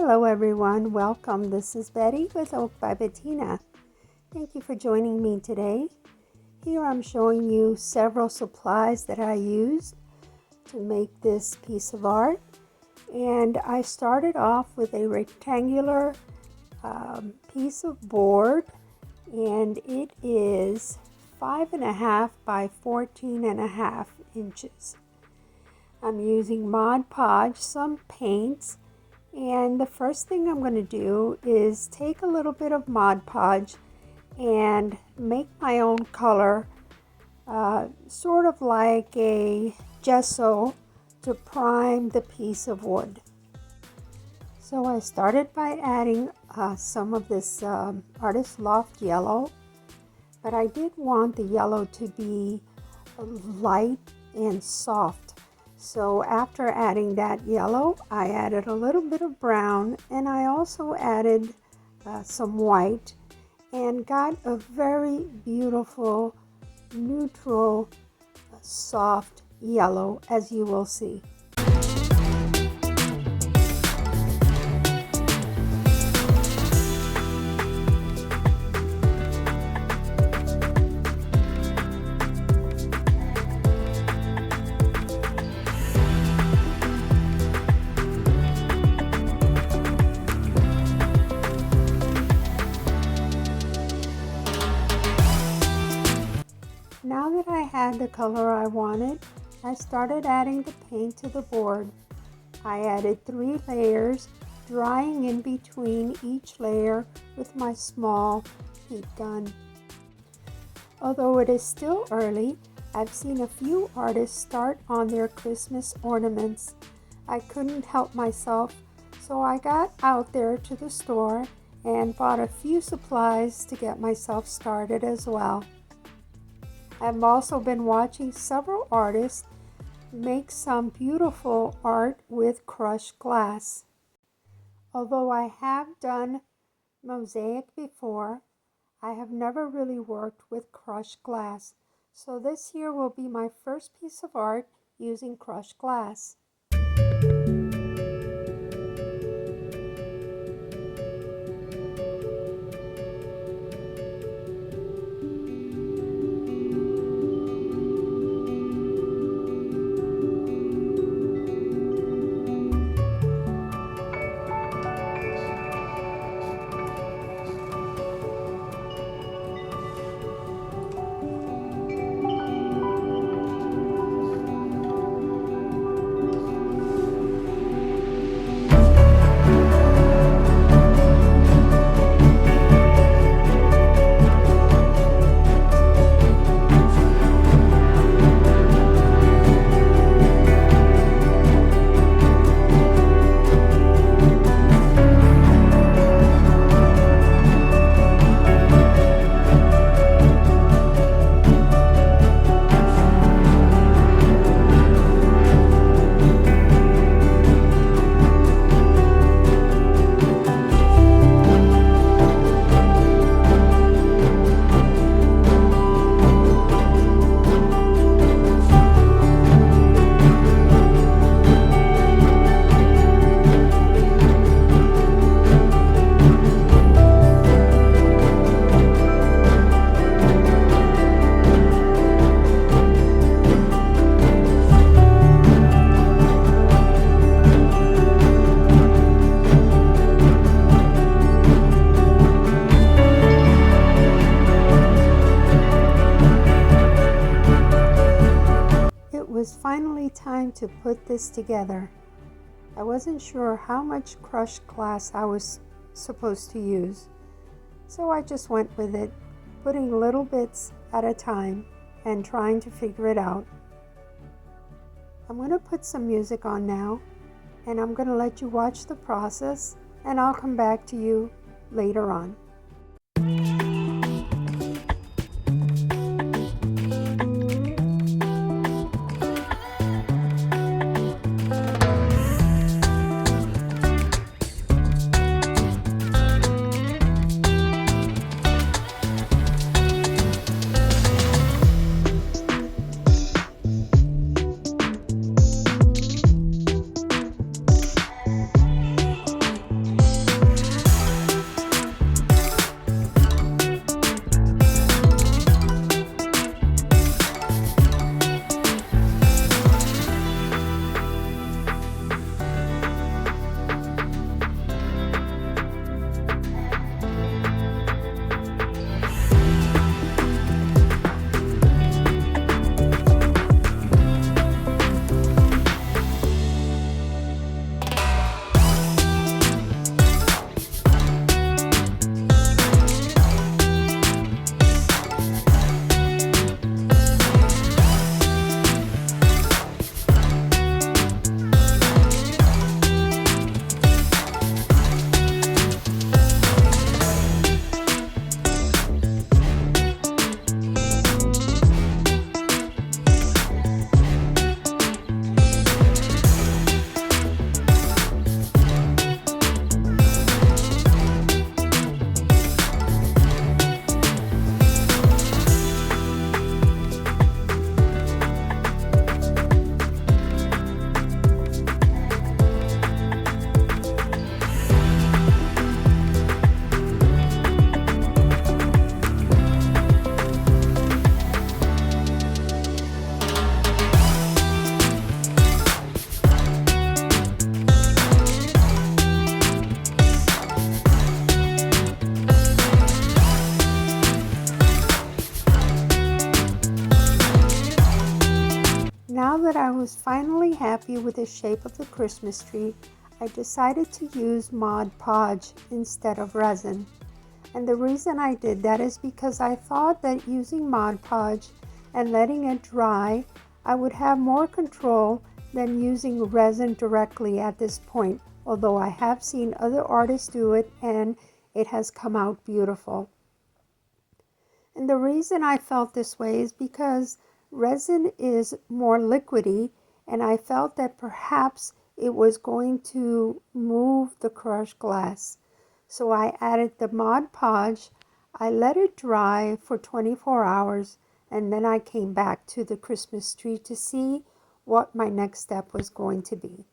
Hello everyone, welcome. This is Betty with Oak by Bettina. Thank you for joining me today. Here I'm showing you several supplies that I used to make this piece of art. And I started off with a rectangular piece of board, and it is 5.5 by 14.5 inches. I'm using Mod Podge, some paints, and the first thing I'm going to do is take a little bit of Mod Podge and make my own color, sort of like a gesso to prime the piece of wood. So I started by adding some of this Artist Loft yellow, but I did want the yellow to be light and soft. So after adding that yellow, I added a little bit of brown, and I also added some white, and got a very beautiful neutral soft yellow, as you will see. Now that I had the color I wanted, I started adding the paint to the board. I added 3 layers, drying in between each layer with my small heat gun. Although it is still early, I've seen a few artists start on their Christmas ornaments. I couldn't help myself, so I got out there to the store and bought a few supplies to get myself started as well. I've also been watching several artists make some beautiful art with crushed glass. Although I have done mosaic before, I have never really worked with crushed glass. So this here will be my first piece of art using crushed glass. It was finally time to put this together. I wasn't sure how much crushed glass I was supposed to use, so I just went with it, putting little bits at a time and trying to figure it out. I'm going to put some music on now, and I'm going to let you watch the process, and I'll come back to you later on. finally happy with the shape of the Christmas tree, I decided to use Mod Podge instead of resin. And the reason I did that is because I thought that using Mod Podge and letting it dry, I would have more control than using resin directly at this point, although I have seen other artists do it and it has come out beautiful. And the reason I felt this way is because resin is more liquidy, and I felt that perhaps it was going to move the crushed glass. So I added the Mod Podge, I let it dry for 24 hours, and then I came back to the Christmas tree to see what my next step was going to be.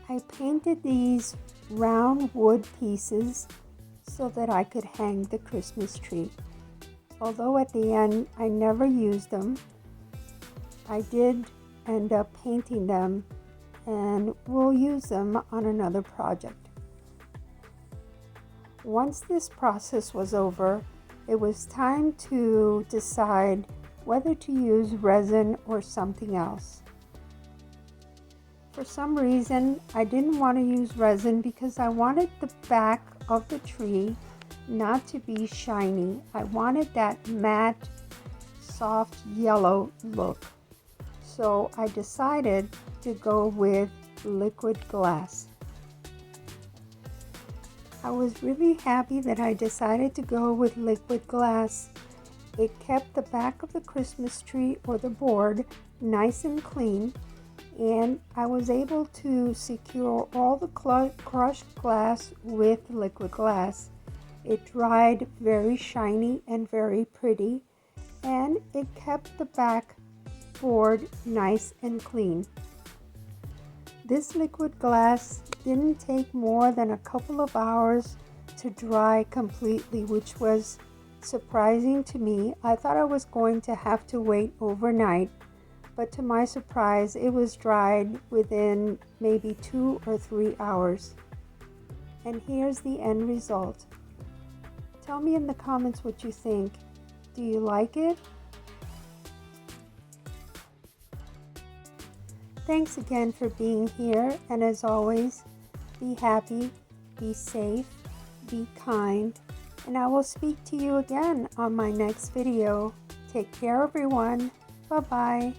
I painted these round wood pieces so that I could hang the Christmas tree. Although at the end I never used them, I did end up painting them and we'll use them on another project. Once this process was over, it was time to decide whether to use resin or something else. For some reason, I didn't want to use resin because I wanted the back of the tree not to be shiny. I wanted that matte, soft yellow look. So I decided to go with liquid glass. I was really happy that I decided to go with liquid glass. It kept the back of the Christmas tree or the board nice and clean, and I was able to secure all the crushed glass with liquid glass. It dried very shiny and very pretty, and it kept the back board nice and clean. This liquid glass didn't take more than a couple of hours to dry completely, which was surprising to me. I thought I was going to have to wait overnight, but to my surprise, it was dried within maybe 2 or 3 hours. And here's the end result. Tell me in the comments what you think. Do you like it? Thanks again for being here, and as always, be happy, be safe, be kind, and I will speak to you again on my next video. Take care, everyone. Bye-bye.